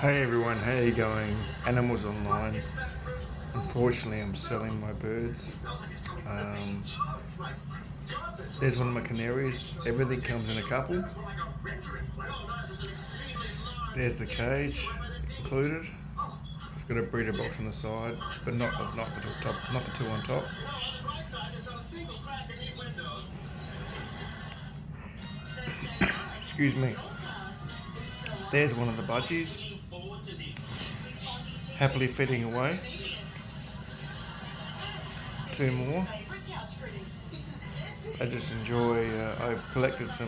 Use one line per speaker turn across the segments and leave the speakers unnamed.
Hey everyone, how you going? Animals Online. Unfortunately, I'm selling my birds. Um, there's one of my canaries. Everything comes in a couple. There's the cage included. It's got a breeder box on the side, but not the top, not the two on top. Excuse me. There's one of the budgies, happily feeding away. Two more. I just enjoy. I've collected some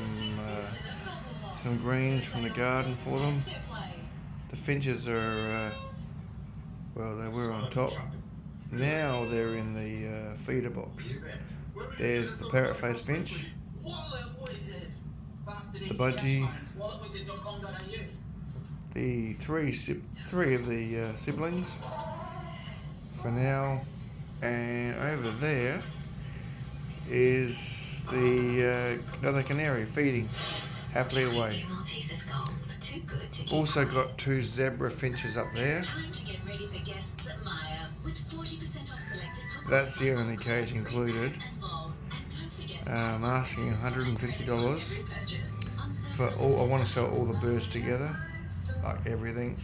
greens from the garden for them. The finches are well, they were on top. Now they're in the feeder box. There's the parrot-faced finch, the budgie, the three of the siblings for now, and over there is the another canary feeding happily away. Also got two zebra finches up there. That's the only cage included. I'm asking $150 for all. I want to sell all the birds together, like everything.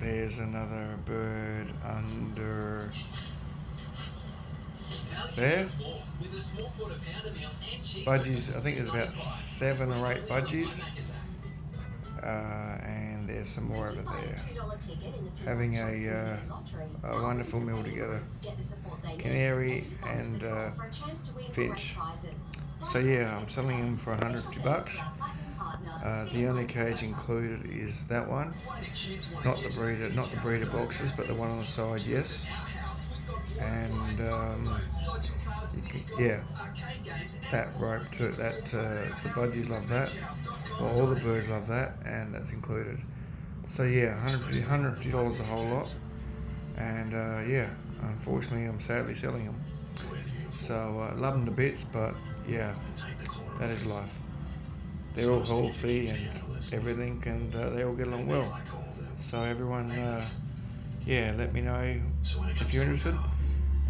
There's another bird under there. Budgies, I think there's about 7 or 8 budgies. And there's some more over there. Having a wonderful meal together. Canary and finch. So yeah, I'm selling them for $150. The only cage included is that one, not the breeder boxes, but the one on the side, yes. And yeah, that rope too. That the budgies love that. Well, all the birds love that, and that's included. So yeah, $150 a whole lot. And yeah, unfortunately, I'm sadly selling them. So love them to bits, but yeah, that is life. They're all healthy and everything, and they all get along well. So everyone, yeah, let me know if you're interested,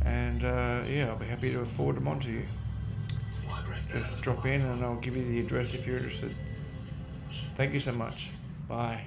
and yeah, I'll be happy to forward them on to you. Just drop in and I'll give you the address if you're interested. Thank you so much. Bye.